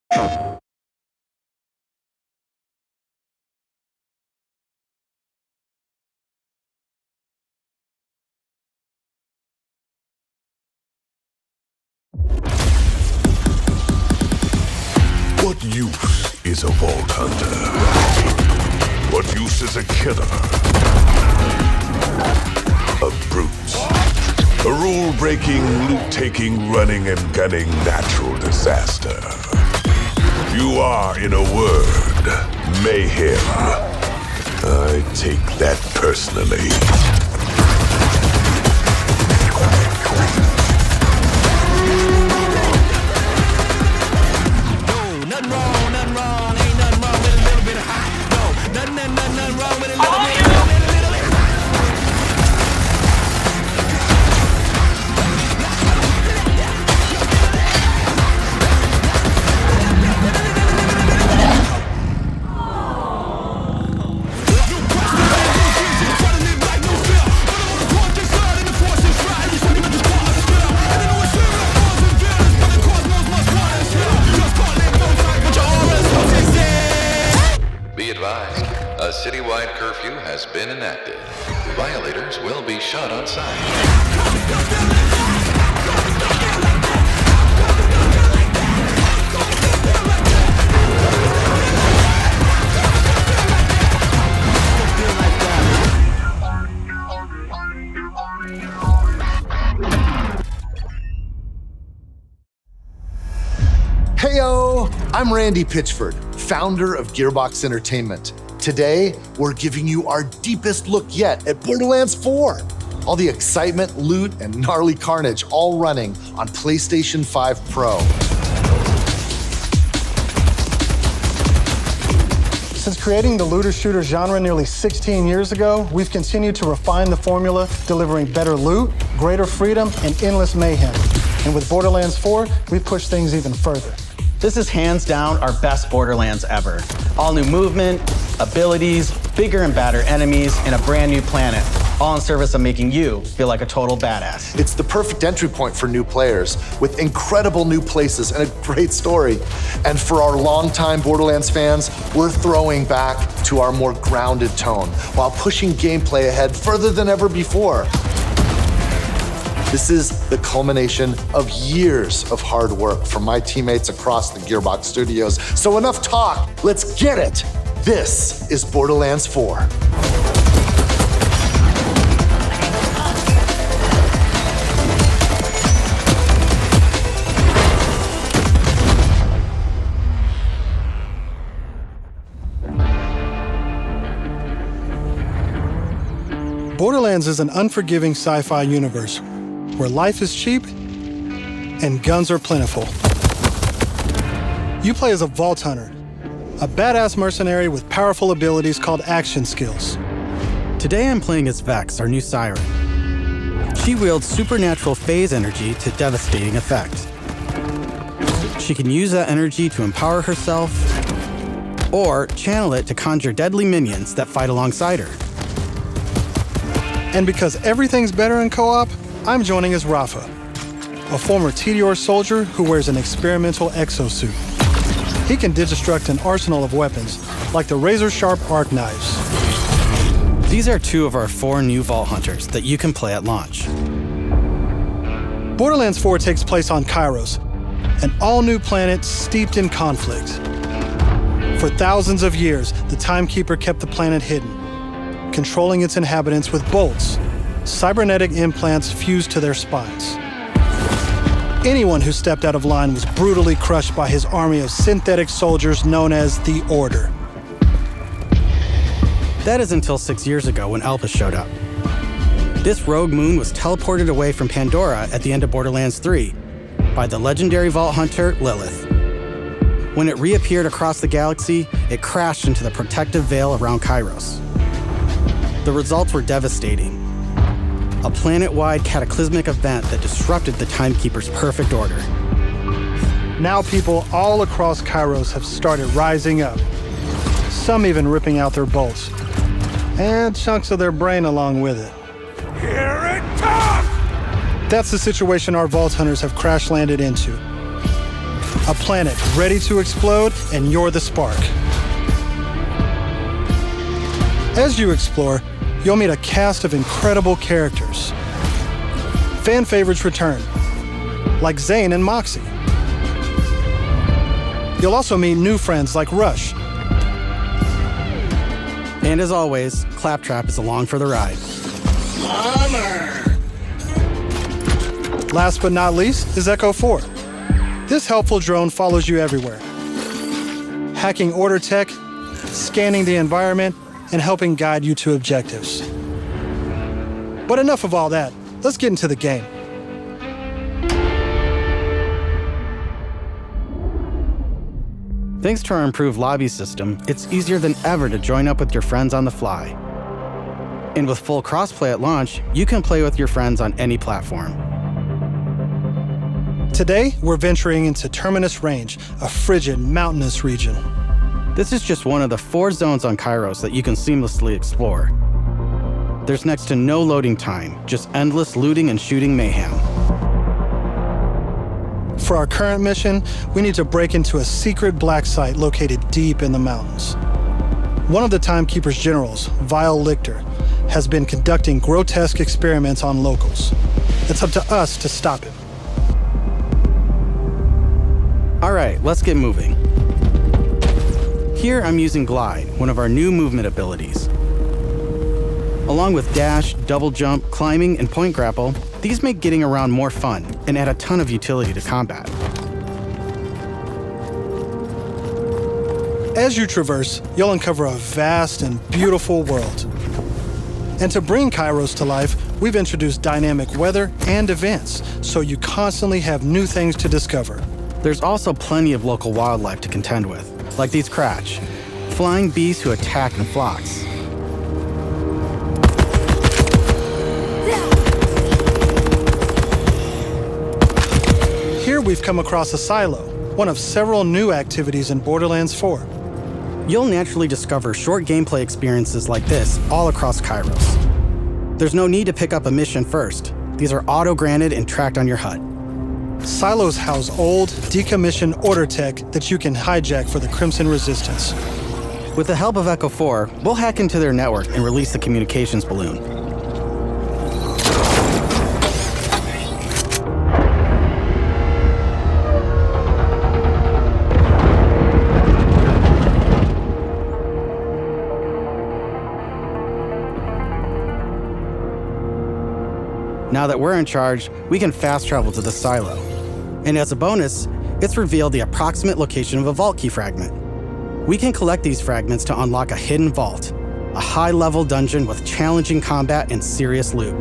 What use is a vault hunter? What use is a killer? A brute. A rule-breaking, loot-taking, running and gunning natural disaster. You are, in a word, mayhem. I take that personally. Nothing wrong, ain't nothing wrong with a little bit of hot. No, nothing wrong with a little bit of hot. A citywide curfew has been enacted. Violators will be shot on sight. Heyo! I'm Randy Pitchford, founder of Gearbox Entertainment. Today, we're giving you our deepest look yet at Borderlands 4. All the excitement, loot, and gnarly carnage all running on PlayStation 5 Pro. Since creating the looter-shooter genre nearly 16 years ago, we've continued to refine the formula, delivering better loot, greater freedom, and endless mayhem. And with Borderlands 4, we've pushed things even further. This is hands down our best Borderlands ever. All new movement, abilities, bigger and badder enemies, and a brand new planet, all in service of making you feel like a total badass. It's the perfect entry point for new players, with incredible new places and a great story. And for our longtime Borderlands fans, we're throwing back to our more grounded tone, while pushing gameplay ahead further than ever before. This is the culmination of years of hard work from my teammates across the Gearbox studios. So enough talk, let's get it. This is Borderlands 4. Borderlands is an unforgiving sci-fi universe where life is cheap and guns are plentiful. You play as a vault hunter, a badass mercenary with powerful abilities called action skills. Today I'm playing as Vex, our new siren. She wields supernatural phase energy to devastating effect. She can use that energy to empower herself, or channel it to conjure deadly minions that fight alongside her. And because everything's better in co-op, I'm joining as Rafa, a former TDR soldier who wears an experimental exosuit. He can digistruct an arsenal of weapons, like the razor-sharp arc knives. These are 2 of our 4 new Vault Hunters that you can play at launch. Borderlands 4 takes place on Kairos, an all-new planet steeped in conflict. For thousands of years, the Timekeeper kept the planet hidden, controlling its inhabitants with bolts, cybernetic implants fused to their spines. Anyone who stepped out of line was brutally crushed by his army of synthetic soldiers known as the Order. That is until 6 years ago when Elpis showed up. This rogue moon was teleported away from Pandora at the end of Borderlands 3 by the legendary Vault Hunter, Lilith. When it reappeared across the galaxy, it crashed into the protective veil around Kairos. The results were devastating. A planet-wide cataclysmic event that disrupted the Timekeeper's perfect order. Now people all across Kairos have started rising up, some even ripping out their bolts, and chunks of their brain along with it. Here it comes! That's the situation our Vault Hunters have crash-landed into. A planet ready to explode, and you're the spark. As you explore, you'll meet a cast of incredible characters. Fan favorites return, like Zane and Moxie. You'll also meet new friends like Rush. And as always, Claptrap is along for the ride. Last but not least is Echo 4. This helpful drone follows you everywhere, hacking order tech, scanning the environment, and helping guide you to objectives. But enough of all that. Let's get into the game. Thanks to our improved lobby system, it's easier than ever to join up with your friends on the fly. And with full crossplay at launch, you can play with your friends on any platform. Today, we're venturing into Terminus Range, a frigid, mountainous region. This is just one of the 4 zones on Kairos that you can seamlessly explore. There's next to no loading time, just endless looting and shooting mayhem. For our current mission, we need to break into a secret black site located deep in the mountains. One of the Timekeeper's generals, Vile Lichter, has been conducting grotesque experiments on locals. It's up to us to stop him. All right, let's get moving. Here I'm using Glide, one of our new movement abilities. Along with dash, double jump, climbing, and point grapple, these make getting around more fun and add a ton of utility to combat. As you traverse, you'll uncover a vast and beautiful world. And to bring Kairos to life, we've introduced dynamic weather and events, so you constantly have new things to discover. There's also plenty of local wildlife to contend with, like these Kratch, flying beasts who attack in flocks. Here we've come across a silo, one of several new activities in Borderlands 4. You'll naturally discover short gameplay experiences like this all across Kairos. There's no need to pick up a mission first. These are auto-granted and tracked on your HUD. Silos house old, decommissioned order tech that you can hijack for the Crimson Resistance. With the help of Echo 4, we'll hack into their network and release the communications balloon. Now that we're in charge, we can fast travel to the silo. And as a bonus, it's revealed the approximate location of a vault key fragment. We can collect these fragments to unlock a hidden vault, a high-level dungeon with challenging combat and serious loot.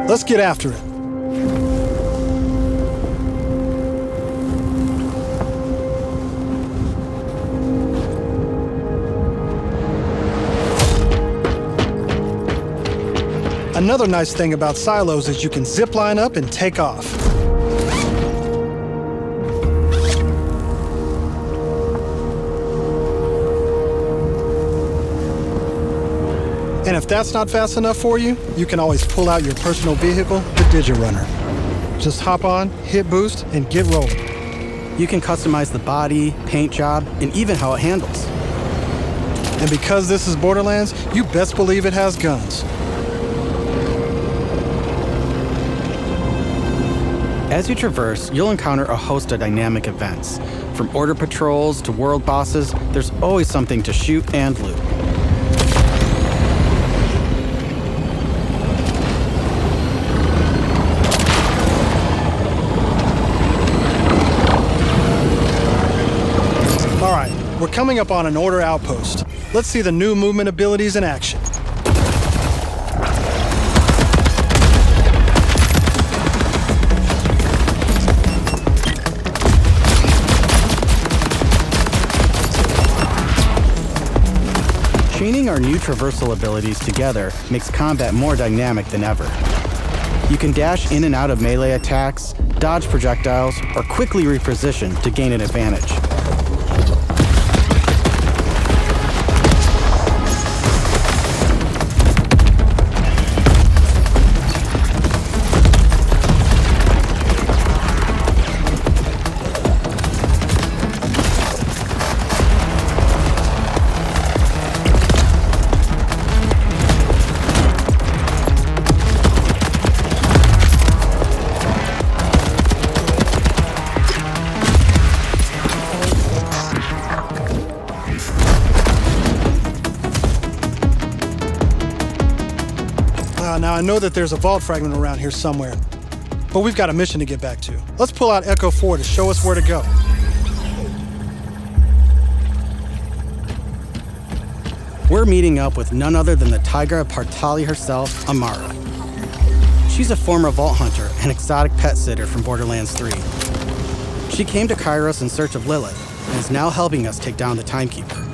Let's get after it. Another nice thing about silos is you can zip line up and take off. And if that's not fast enough for you, you can always pull out your personal vehicle, the Digirunner. Just hop on, hit boost, and get rolling. You can customize the body, paint job, and even how it handles. And because this is Borderlands, you best believe it has guns. As you traverse, you'll encounter a host of dynamic events. From order patrols to world bosses, there's always something to shoot and loot. All right, we're coming up on an order outpost. Let's see the new movement abilities in action. Chaining our new traversal abilities together makes combat more dynamic than ever. You can dash in and out of melee attacks, dodge projectiles, or quickly reposition to gain an advantage. I know that there's a vault fragment around here somewhere, but we've got a mission to get back to. Let's pull out Echo 4 to show us where to go. We're meeting up with none other than the Tigra Partali herself, Amara. She's a former vault hunter and exotic pet sitter from Borderlands 3. She came to Kairos in search of Lilith and is now helping us take down the Timekeeper.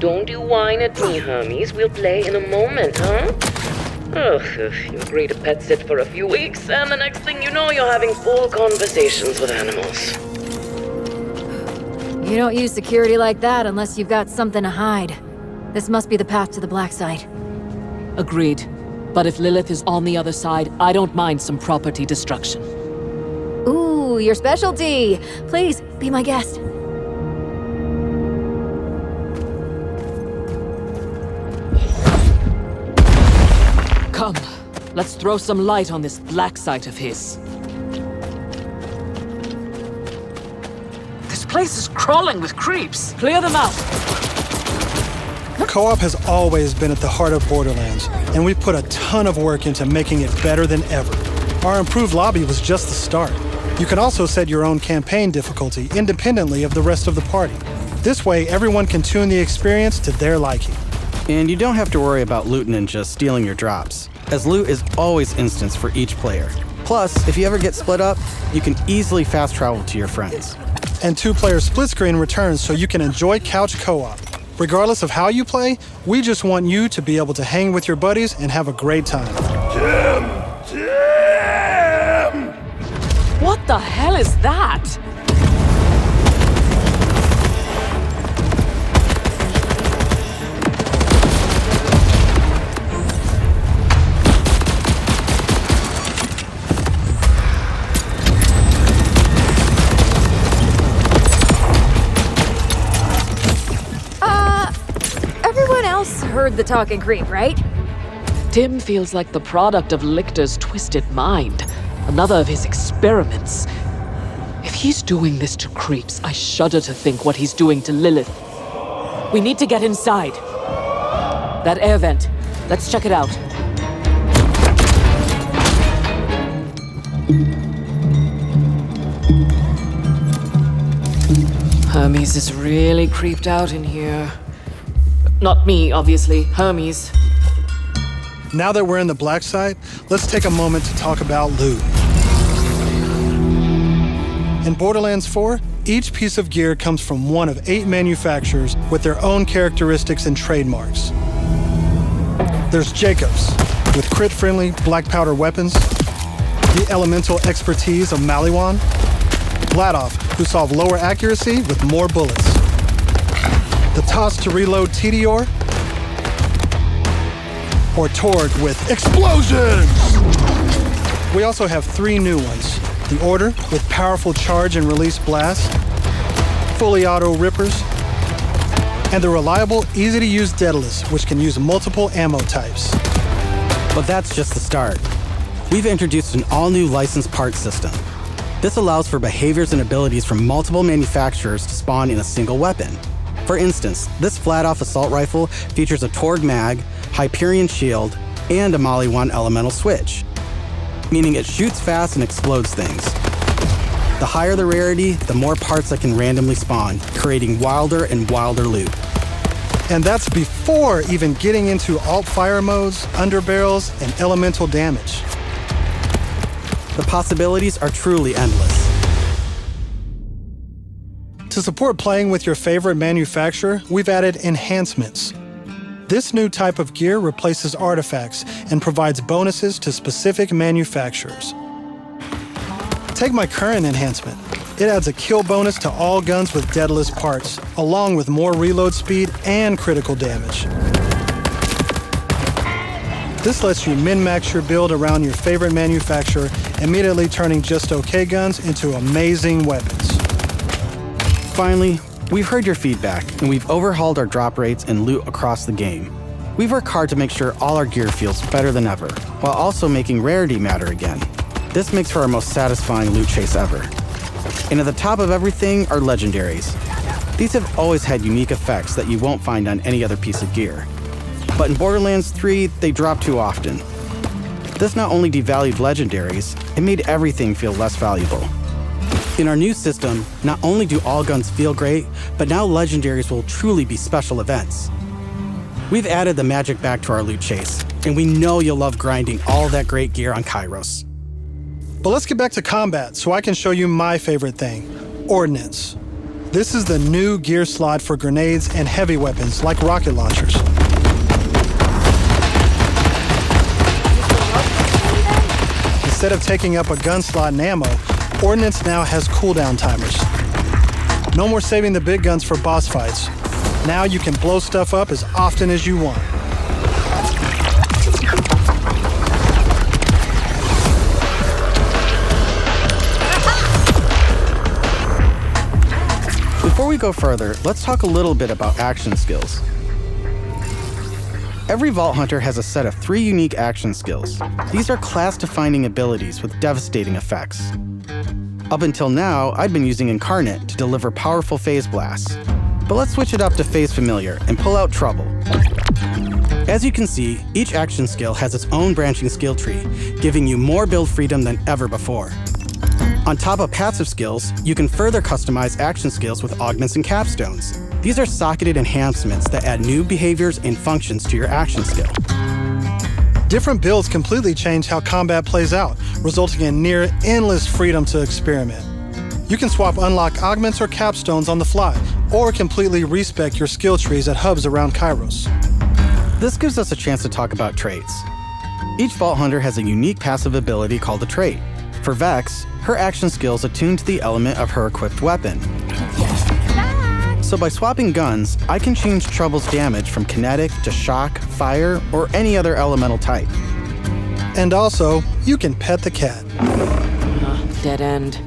Don't you whine at me, Hermes. We'll play in a moment, huh? Ugh, you agree to pet sit for a few weeks, and the next thing you know, you're having full conversations with animals. You don't use security like that unless you've got something to hide. This must be the path to the black site. Agreed. But if Lilith is on the other side, I don't mind some property destruction. Ooh, your specialty! Please, be my guest. Come, let's throw some light on this black site of his. This place is crawling with creeps. Clear them out. Co-op has always been at the heart of Borderlands, and we've put a ton of work into making it better than ever. Our improved lobby was just the start. You can also set your own campaign difficulty independently of the rest of the party. This way, everyone can tune the experience to their liking. And you don't have to worry about loot ninjas stealing your drops, as loot is always instanced for each player. Plus, if you ever get split up, you can easily fast travel to your friends. And 2-player split screen returns so you can enjoy couch co-op. Regardless of how you play, we just want you to be able to hang with your buddies and have a great time. Jim! What the hell is that? Heard the talking creep, right? Tim feels like the product of Lictor's twisted mind, another of his experiments. If he's doing this to creeps, I shudder to think what he's doing to Lilith. We need to get inside. That air vent, let's check it out. Hermes is really creeped out in here. Not me, obviously. Hermes. Now that we're in the black site, let's take a moment to talk about loot. In Borderlands 4, each piece of gear comes from one of 8 manufacturers with their own characteristics and trademarks. There's Jacobs, with crit-friendly black powder weapons, the elemental expertise of Maliwan, Vladoff, who solve lower accuracy with more bullets, the toss to reload Tedior, or Torg with explosions! We also have 3 new ones. The Order with powerful charge and release blasts, fully auto rippers, and the reliable, easy-to-use Daedalus, which can use multiple ammo types. But that's just the start. We've introduced an all-new licensed parts system. This allows for behaviors and abilities from multiple manufacturers to spawn in a single weapon. For instance, this flat-off assault rifle features a Torg mag, Hyperion shield, and a Maliwan elemental switch, meaning it shoots fast and explodes things. The higher the rarity, the more parts that can randomly spawn, creating wilder and wilder loot. And that's before even getting into alt-fire modes, underbarrels, and elemental damage. The possibilities are truly endless. To support playing with your favorite manufacturer, we've added enhancements. This new type of gear replaces artifacts and provides bonuses to specific manufacturers. Take my current enhancement. It adds a kill bonus to all guns with Daedalus parts, along with more reload speed and critical damage. This lets you min-max your build around your favorite manufacturer, immediately turning just okay guns into amazing weapons. Finally, we've heard your feedback, and we've overhauled our drop rates and loot across the game. We've worked hard to make sure all our gear feels better than ever, while also making rarity matter again. This makes for our most satisfying loot chase ever. And at the top of everything are legendaries. These have always had unique effects that you won't find on any other piece of gear. But in Borderlands 3, they drop too often. This not only devalued legendaries, it made everything feel less valuable. In our new system, not only do all guns feel great, but now legendaries will truly be special events. We've added the magic back to our loot chase, and we know you'll love grinding all that great gear on Kairos. But let's get back to combat so I can show you my favorite thing, Ordnance. This is the new gear slot for grenades and heavy weapons like rocket launchers. Instead of taking up a gun slot and ammo, Ordnance now has cooldown timers. No more saving the big guns for boss fights. Now you can blow stuff up as often as you want. Before we go further, let's talk a little bit about action skills. Every Vault Hunter has a set of 3 unique action skills. These are class-defining abilities with devastating effects. Up until now, I'd been using Incarnate to deliver powerful phase blasts. But let's switch it up to Phase Familiar and pull out Trouble. As you can see, each action skill has its own branching skill tree, giving you more build freedom than ever before. On top of passive skills, you can further customize action skills with augments and capstones. These are socketed enhancements that add new behaviors and functions to your action skill. Different builds completely change how combat plays out, resulting in near endless freedom to experiment. You can swap unlock augments or capstones on the fly, or completely respec your skill trees at hubs around Kairos. This gives us a chance to talk about traits. Each Vault Hunter has a unique passive ability called a trait. For Vex, her action skill is attuned to the element of her equipped weapon. So by swapping guns, I can change Trouble's damage from kinetic to shock, fire, or any other elemental type. And also, you can pet the cat. Dead end.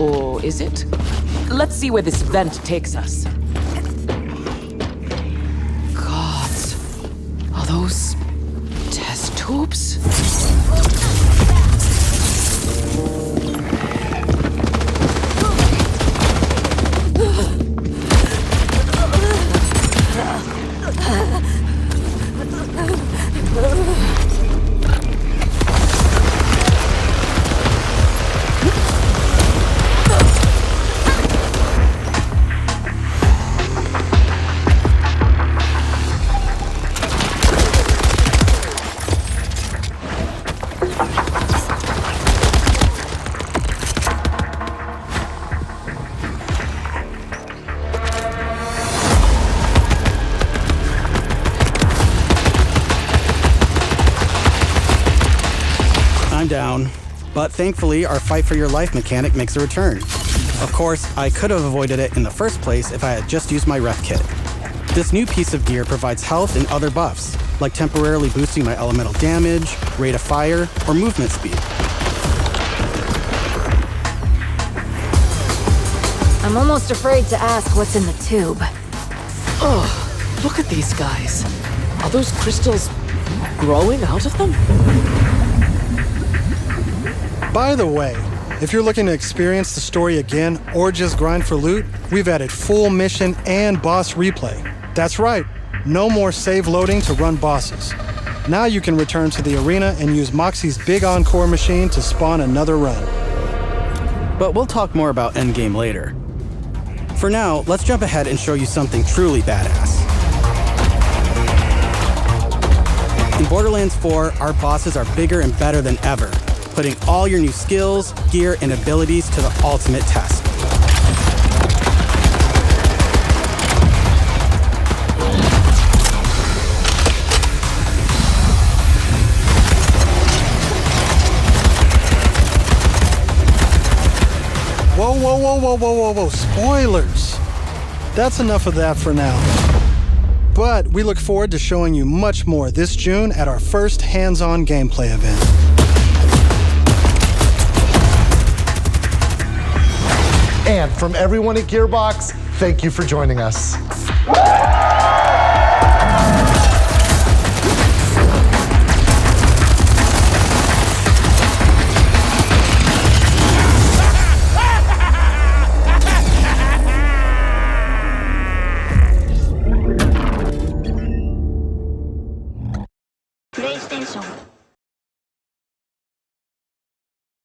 Or is it? Let's see where this vent takes us. Gods. Are those test tubes? Down, but thankfully our fight for your life mechanic makes a return. Of course, I could have avoided it in the first place if I had just used my ref kit. This new piece of gear provides health and other buffs, like temporarily boosting my elemental damage, rate of fire, or movement speed. I'm almost afraid to ask what's in the tube. Oh, look at these guys. Are those crystals growing out of them? By the way, if you're looking to experience the story again or just grind for loot, we've added full mission and boss replay. That's right, no more save loading to run bosses. Now you can return to the arena and use Moxie's big encore machine to spawn another run. But we'll talk more about endgame later. For now, let's jump ahead and show you something truly badass. In Borderlands 4, our bosses are bigger and better than ever, putting all your new skills, gear, and abilities to the ultimate test. Whoa, spoilers! That's enough of that for now. But we look forward to showing you much more this June at our first hands-on gameplay event. And from everyone at Gearbox, thank you for joining us.